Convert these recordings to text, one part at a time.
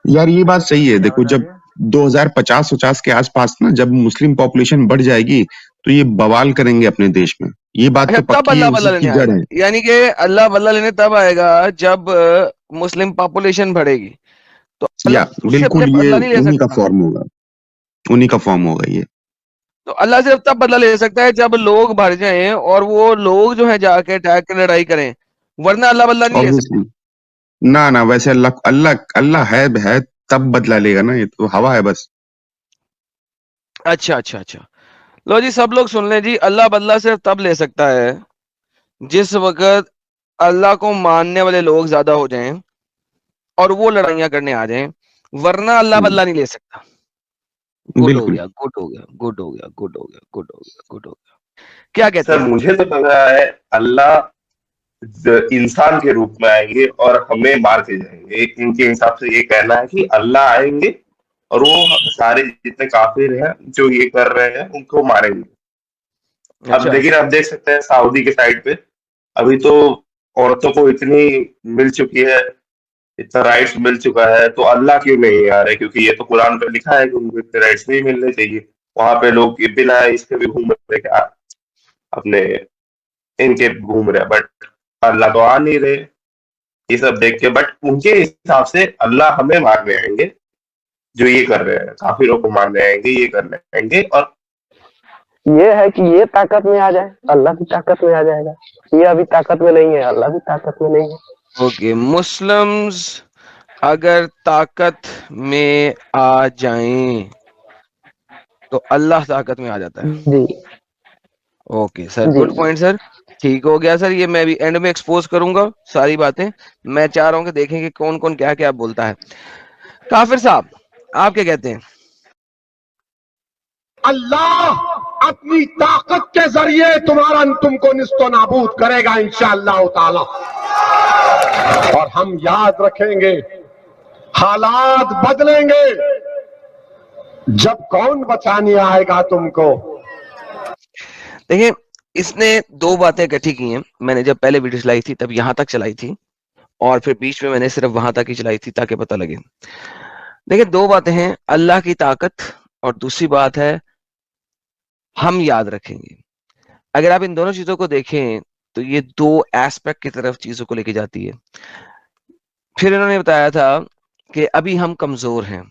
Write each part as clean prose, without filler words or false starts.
यार ये बात सही है, जी देखो आवाज आ जब रही है? 2050 के आसपास ना, जब मुस्लिम पॉपुलेशन बढ़ जाएगी तो ये बवाल करेंगे अपने देश में। ये बात अच्छा, तो तब पक्की है, अल्लाह उसी बदला की लेने जड़ आएगा, है। यानी कि अल्लाह बदला लेने तब आएगा जब मुस्लिम पॉपुलेशन बढ़ेगी। तो या अल्लाह उससे अपने बिल्कुल, ये बदला नहीं ले उन्हीं का सकता। फॉर्म होगा, उन्हीं का फॉर्म होगा ये। तो अल्लाह सिर्फ तब बदला ले सकता है जब लोग भर जाएं और वो लोग जो है जाके अटैक कर लड़ाई करें, वरना अल्लाह बदला नहीं ले सकता। ऑब्वियसली। ना ना, वैसे अल्लाह अल्लाह अल्लाह है तब बदला लेगा ना, ये तो हवा है बस। अच्छा अच्छा अच्छा। लो जी, सब लोग सुन लें जी, अल्लाह बदला सिर्फ तब ले सकता है जिस वक्त अल्लाह को मानने वाले लोग ज्यादा हो जाएं और वो लड़ाइयां करने आ जाएं, वरना अल्लाह हम्म, बदला नहीं ले सकता। गुड हो बिल्कुल। गया, गुड हो गया, गुड हो गया, गुड हो गया, गुड हो गया, गुड हो गया। क्या कहते सर हैं? मुझे तो लग रहा है अल्लाह इंसान के रूप में आएंगे और हमें मार के जाएंगे। इनके हिसाब से ये कहना है कि अल्लाह आएंगे और वो सारे जितने काफिर हैं जो ये कर रहे हैं उनको मारेंगे। अब अच्छा। लेकिन आप देख सकते हैं सऊदी के साइड पे अभी तो औरतों को इतनी मिल चुकी है, इतना राइट्स मिल चुका है, तो अल्लाह क्यों नहीं आ रहे? क्योंकि ये तो कुरान पे लिखा है कि उनको इतने राइट्स नहीं मिलने चाहिए। वहां पे लोग बिना इसके भी घूम रहे क्या अपने इनके घूम रहे, बट अल्लाह तो आ नहीं रहे ये सब देख के। बट उनके हिसाब से अल्लाह हमें मारने आएंगे जो ये कर रहे हैं, काफिरों को मारने आएंगे, ये करने आएंगे। और ये है कि ये ताकत में आ जाए, अल्लाह भी ताकत में आ जाएगा। ये अभी ताकत में नहीं है, अल्लाह भी ताकत में नहीं है। ओके, मुस्लिम्स अगर ताकत में आ जाएं तो अल्लाह ताकत में आ जाता है। जी ओके सर, जी गुड पॉइंट सर। ठीक हो गया सर, ये मैं भी एंड में एक्सपोज करूंगा सारी बातें। मैं चाह रहा हूं कि देखें कि कौन कौन क्या क्या बोलता है। काफिर साहब, आप क्या कहते हैं? अल्लाह अपनी ताकत के जरिए तुमको निस्तो नाबूद करेगा इंशाअल्लाह ताला। और हम याद रखेंगे, हालात बदलेंगे जब कौन बचाने आएगा तुमको। देखिए, इसने दो बातें इकट्ठी की हैं। मैंने जब पहले वीडियो चलाई थी तब यहां तक चलाई थी, और फिर बीच में मैंने सिर्फ वहां तक ही चलाई थी ताकि पता लगे। देखिए, दो बातें हैं, अल्लाह की ताकत और दूसरी बात है हम याद रखेंगे। अगर आप इन दोनों चीजों को देखें तो ये दो एस्पेक्ट की तरफ चीजों को लेके जाती है। फिर इन्होंने बताया था कि अभी हम कमजोर हैं।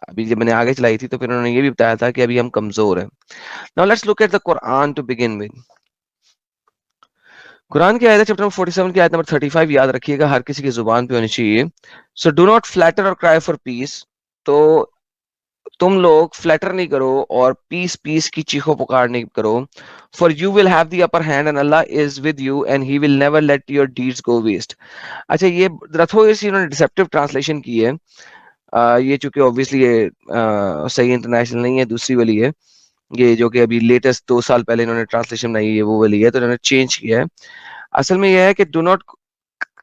अभी जब मैंने आगे चलाई थी तो फिर उन्होंने ये भी बताया था कि अभी हम कमजोर हैं। Now let's look at the Quran to begin with. कुरान की आयत है चैप्टर नंबर 47 की आयत नंबर 35, याद रखिएगा, हर किसी की जुबान पे होनी चाहिए। सो डू नॉट फ्लैटर और क्राई फॉर पीस। तो तुम लोग फ्लैटर नहीं करो और पीस पीस की चीखो पुकार नहीं करो। For you will have the upper hand and Allah is with you and he will never let your deeds go waste. अच्छा, ये रथोइस इन्होंने डिसेप्टिव ट्रांसलेशन की है। ये चूंकि ऑब्वियसली ये सही इंटरनेशनल नहीं है, दूसरी वाली है ये, जो कि अभी लेटेस्ट 2 साल पहले इन्होंने ट्रांसलेशन बनाई है, वो वाली है, तो इन्होंने चेंज किया है। असल में यह है कि do not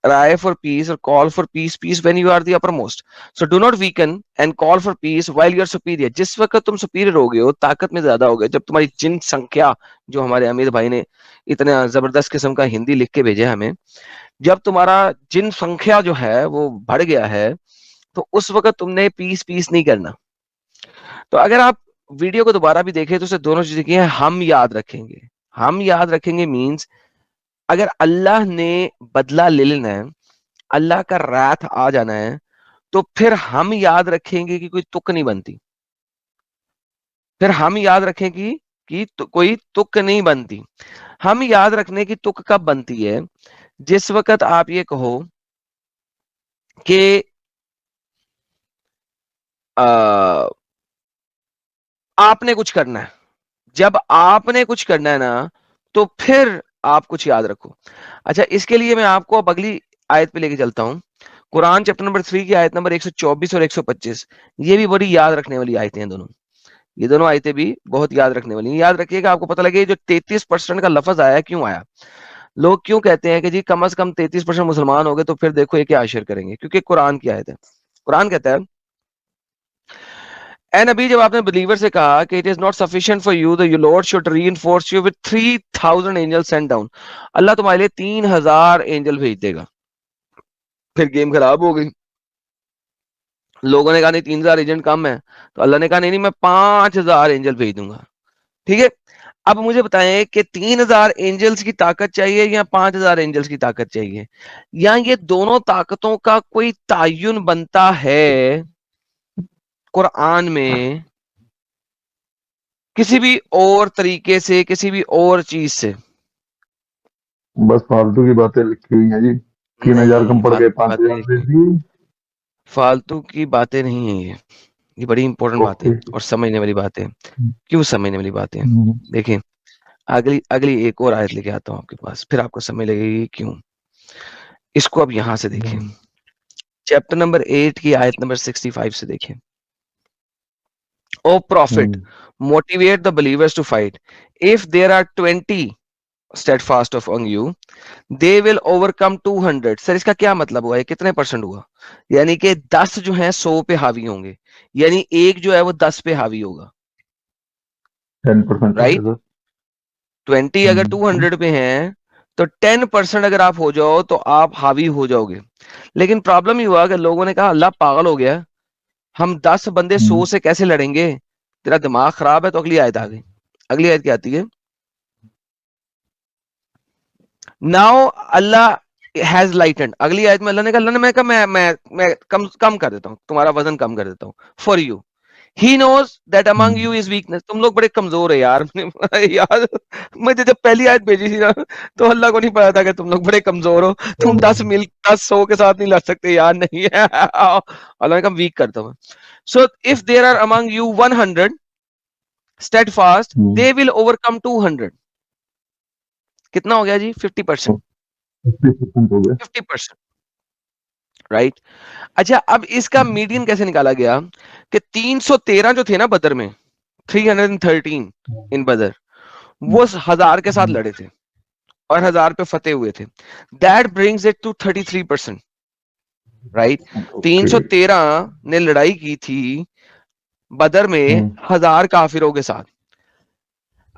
cry for peace or call for peace when you are the uppermost. So do not weaken and call for peace while you are superior. जिस वक्त तुम सुपीरियर हो गए हो, ताकत में ज्यादा हो गए, जब तुम्हारी जिन संख्या, जो हमारे अमीर भाई ने इतना जबरदस्त किस्म का हिंदी लिख के भेजे हमें, जब तुम्हारा जिन संख्या जो है वो बढ़ गया है, तो उस वक्त तुमने पीस पीस नहीं करना। तो अगर आप वीडियो को दोबारा भी देखें तो उसे दोनों चीजें की हैं, हम याद रखेंगे। हम याद रखेंगे मीन्स अगर अल्लाह ने बदला ले लेना है, अल्लाह का रात आ जाना है, तो फिर हम याद रखेंगे कि कोई तुक नहीं बनती। फिर हम याद रखेंगे कि कोई तुक नहीं बनती। हम याद रखने की तुक कब बनती है? जिस वक्त आप ये कहो कि आपने कुछ करना है। जब आपने कुछ करना है ना, तो फिर आप कुछ याद रखो। अच्छा, इसके लिए मैं आपको अब अगली आयत पे लेके चलता हूं। कुरान चैप्टर नंबर 3 की आयत नंबर 124 और 125। ये भी बड़ी याद रखने वाली आयतें हैं दोनों। ये दोनों आयतें भी बहुत याद रखने वाली हैं। याद रखिएगा, आपको पता लगे जो 33% का लफज आया क्यों आया। लोग क्यों कहते हैं कि जी कम से कम 33% मुसलमान हो गए तो फिर देखो ये क्या आशिर करेंगे, क्योंकि कुरान की आयत है। कुरान कहता है, एंड अभी जब आपने बिलीवर से कहा कि it is not sufficient for you the you Lord should reinforce you with 3000 angel send down. Allah तुम्हारे लिए 3000 एंजल भेज देगा। फिर गेम खराब हो गई। लोगों ने कहा नहीं 3000 एजेंट कम है, तो अल्लाह ने कहा नहीं नहीं मैं 5000 एंजल भेज दूंगा। ठीक है, अब मुझे बताएं कि 3000 एंजल्स की ताकत चाहिए या 5000 एंजल्स की ताकत चाहिए, या ये दोनों ताकतों का कोई तायुन बनता है कुरान में किसी भी और तरीके से, किसी भी और चीज से? बस फालतू की बातें लिखी हुई हैं जी। 3000 कम नहीं, पड़ गए, फालतू बात नहीं 5000 भेज लिखी, दिए। फालतू की बातें नहीं है ये बड़ी इंपॉर्टेंट बात है ओके। और समझने वाली बात है। क्यों समझने वाली बात है? हम्म, देखिए, अगली अगली एक और आयत लेके आता हूं आपके पास, फिर आपको समझ लगेगी क्यों। इसको अब यहां से देखें, चैप्टर नंबर 8 की आयत नंबर 65 से देखें। O prophet, motivate the believers to fight. If there are 20 steadfast among you, they will overcome 200। Sir इसका क्या मतलब हुआ है, कितने परसेंट हुआ? यानी कि 10 जो है 100 पे हावी होंगे, यानी एक जो है वो 10 पे हावी होगा, 10% राइट? होगा। 20 अगर 200 पे हैं तो 10% अगर आप हो जाओ तो आप हावी हो जाओगे। लेकिन प्रॉब्लम ये हुआ कि लोगों ने कहा अल्लाह पागल हो गया, हम 10 बंदे 100 से कैसे लड़ेंगे, तेरा दिमाग खराब है। तो अगली आयत आ गई। अगली आयत क्या आती है? Now Allah has lightened. अगली आयत में अल्लाह ने कहा, अल्लाह ने मैं कहा मैं कम कर देता हूं, तुम्हारा वजन कम कर देता हूं for you. He knows that among you is weakness. तुम लोग बड़े कमजोर है यार। यार मुझे जब पहली आयत भेजी थी ना, तो अल्लाह को नहीं पता था कि तुम लोग बड़े कमजोर हो, तुम 10 100 के साथ नहीं लड़ सकते यार। नहीं है। अल्लाह ने कहा वीक करता हूं। So if there are among you 100 steadfast, they will overcome 200। कितना हो गया जी? 50%। 50% हो गया। 50%, राइट? अच्छा, अब इसका मीडियन कैसे निकाला गया कि 313 जो थे ना बदर में, 313 इन बदर, वो 1000 के साथ लड़े थे और 1000 पे फतेह हुए थे। That brings it to 33%, right? 313 ने लड़ाई की थी बदर में 1000 काफिरों के साथ।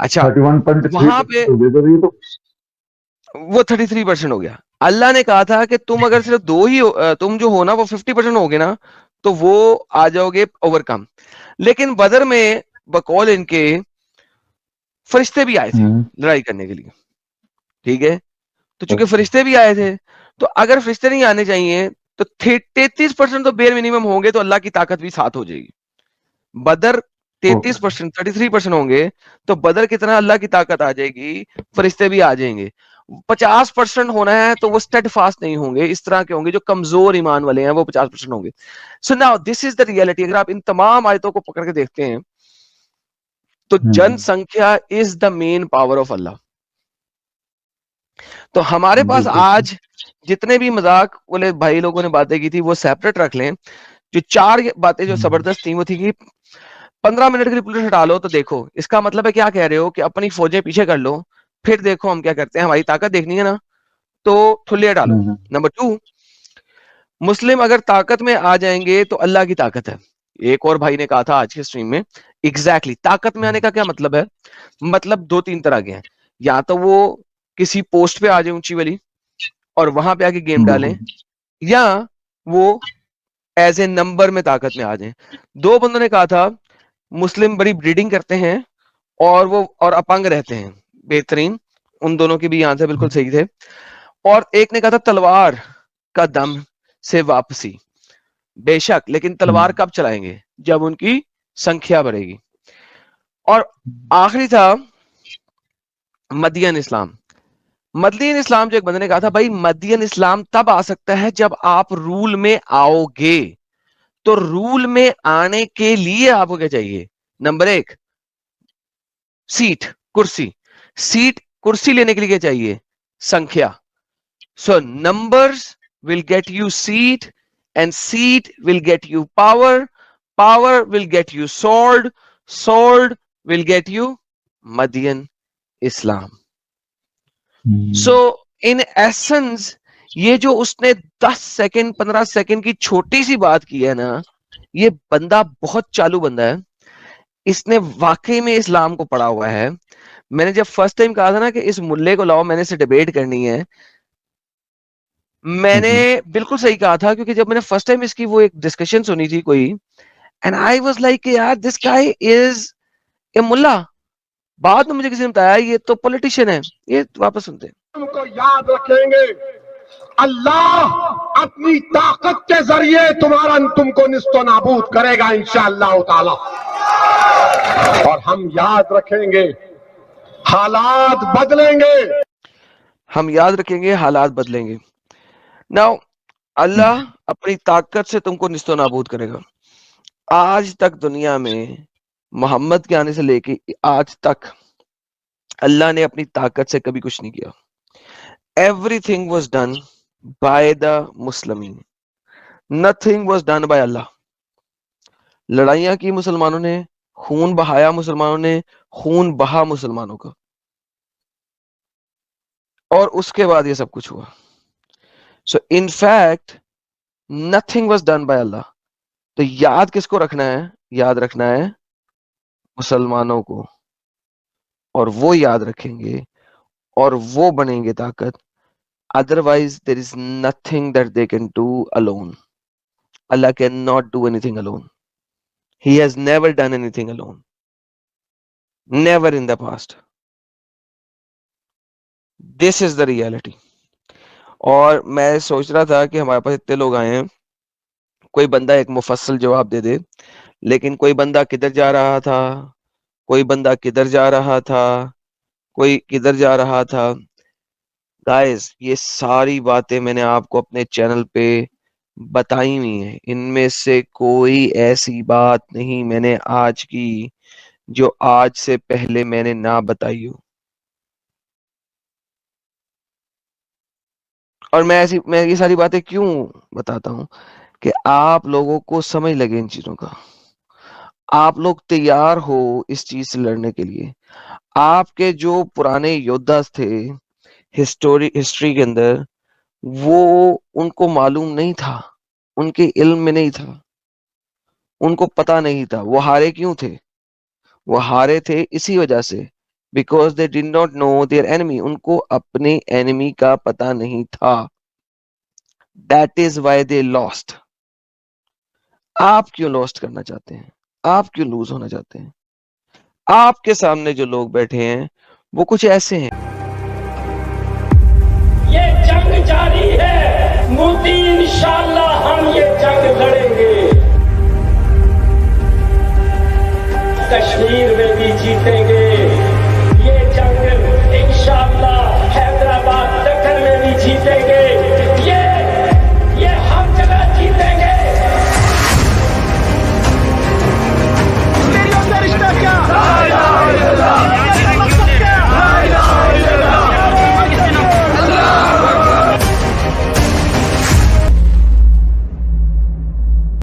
अच्छा, 31.3% वहां पे हो गया जब ये तो। वो 33% हो गया। अल्लाह ने कहा था कि तुम अगर सिर्फ दो ही तुम जो हो ना वो 50% हो गए ना, तो वो आ जाओगे ओवरकम। लेकिन बदर में बकौल इनके फरिश्ते भी आए थे लड़ाई करने के लिए। ठीक है, तो चूंकि फरिश्ते भी आए थे, तो अगर फरिश्ते नहीं आने चाहिए तो 33% तो बेर मिनिमम होंगे, तो अल्लाह की ताकत भी साथ हो जाएगी। बदर 33%, 33% होंगे, तो बदर कितना अल्लाह की ताकत आ जाएगी, फरिश्ते भी आ जाएंगे। 50% होना है तो वो स्टेडफास्ट नहीं होंगे, इस तरह के होंगे जो कमजोर ईमान वाले हैं, वो 50% होंगे। So now this is the reality. अगर आप इन तमाम आयतों को पकड़ के देखते हैं तो जनसंख्या is the main power of Allah. तो हमारे पास आज जितने भी मजाक वाले भाई लोगों ने बातें की थी वो सेपरेट रख लें। जो 4 बातें जो जबरदस्त थी वो थी कि 15 मिनट की रिपोर्ट हटा लो, तो देखो इसका मतलब है क्या कह रहे हो कि अपनी फौजें पीछे कर लो, फिर देखो हम क्या करते हैं, हमारी ताकत देखनी है ना, तो ठुल्ले डालो। नंबर 2, मुस्लिम अगर ताकत में आ जाएंगे तो अल्लाह की ताकत है। एक और भाई ने कहा था आज के स्ट्रीम में, एग्जैक्टली ताकत में आने का क्या मतलब है? मतलब 2-3 तरह के हैं। या तो वो किसी पोस्ट पे आ जाए ऊंची वाली और वहां पे आके गेम डालें, या वो एज ए नंबर में ताकत में आ जाए। 2 बंदों ने कहा था मुस्लिम बड़ी ब्रीडिंग करते हैं और वो और अपंग रहते हैं, बेहतरीन। उन दोनों के भी आंसर बिल्कुल सही थे। और एक ने कहा था तलवार का दम से वापसी। बेशक, लेकिन तलवार कब चलाएंगे? जब उनकी संख्या बढ़ेगी। और आखिरी था मदियन इस्लाम। मदियन इस्लाम जो एक बंदे ने कहा था, भाई मदियन इस्लाम तब आ सकता है जब आप रूल में आओगे। तो रूल में आने के लिए आपको क्या चाहिए? नंबर 1, सीट, कुर्सी। सीट, कुर्सी लेने के लिए क्या चाहिए? संख्या। So numbers will get you seat, and seat will get you power, power will get you sold, sold will get you मदियन इस्लाम। सो इन एसेंस ये जो उसने 10 सेकंड 15 सेकंड की छोटी सी बात की है ना, ये बंदा बहुत चालू बंदा है। इसने वाकई में इस्लाम को पढ़ा हुआ है। मैंने जब फर्स्ट टाइम कहा था ना कि इस मुल्ले को लाओ, मैंने इसे डिबेट करनी है, मैंने बिल्कुल सही कहा था, क्योंकि जब मैंने फर्स्ट टाइम इसकी वो एक डिस्कशन सुनी थी कोई, एंड आई वाज लाइक यार दिस गाय इज ए मुल्ला। बाद में मुझे किसी ने बताया ये तो पॉलिटिशियन है। ये वापस सुनते हैं। तुमको याद रखेंगे, अल्लाह अपनी ताकत के जरिए तुमको निस्तो नाबूद करेगा इंशाअल्लाह ताला। और हम याद रखेंगे, हालात बदलेंगे। हम याद रखेंगे, हालात बदलेंगे। नाउ अल्लाह अपनी ताकत से तुमको निस्तो नाबूद करेगा। आज तक दुनिया में मोहम्मद के आने से लेके आज तक अल्लाह ने अपनी ताकत से कभी कुछ नहीं किया। Everything was done by the मुस्लिमीन, nothing was done by Allah. लड़ाइयां की मुसलमानों ने, खून बहाया मुसलमानों ने, खून बहा मुसलमानों का, और उसके बाद ये सब कुछ हुआ। So in fact nothing was done by Allah. तो याद किसको रखना है? याद रखना है मुसलमानों को, और वो याद रखेंगे और वो बनेंगे ताकत। Otherwise there is nothing that they can do alone. Allah cannot do anything alone. He has never done anything alone. Never in the past. This is the reality. और मैं सोच रहा था कि हमारे पास इतने लोग आए हैं, कोई बंदा एक मुफस्सल जवाब दे दे, लेकिन कोई बंदा किधर जा रहा था, कोई बंदा किधर जा रहा था, कोई किधर जा रहा था। गाइस, ये सारी बातें मैंने आपको अपने चैनल पे बताई हुई है। इनमें से कोई ऐसी बात नहीं मैंने आज की जो आज से पहले मैंने ना बताई हो। और मैं ये सारी बातें क्यों बताता हूं कि आप लोगों को समझ लगे इन चीजों का, आप लोग तैयार हो इस चीज से लड़ने के लिए। आपके जो पुराने योद्धा थे हिस्ट्री के अंदर, वो उनको मालूम नहीं था, उनके इल्म में नहीं था, उनको पता नहीं था। वो हारे क्यों थे? वो हारे थे इसी वजह से, because they did not know their enemy. उनको अपने एनिमी का पता नहीं था। That is why they lost. आप क्यों लॉस्ट करना चाहते हैं? आप क्यों लूज होना चाहते हैं? आपके सामने जो लोग बैठे हैं वो कुछ ऐसे हैं। ये जंग जारी है, मोदी इंशाअल्लाह हम ये जंग लड़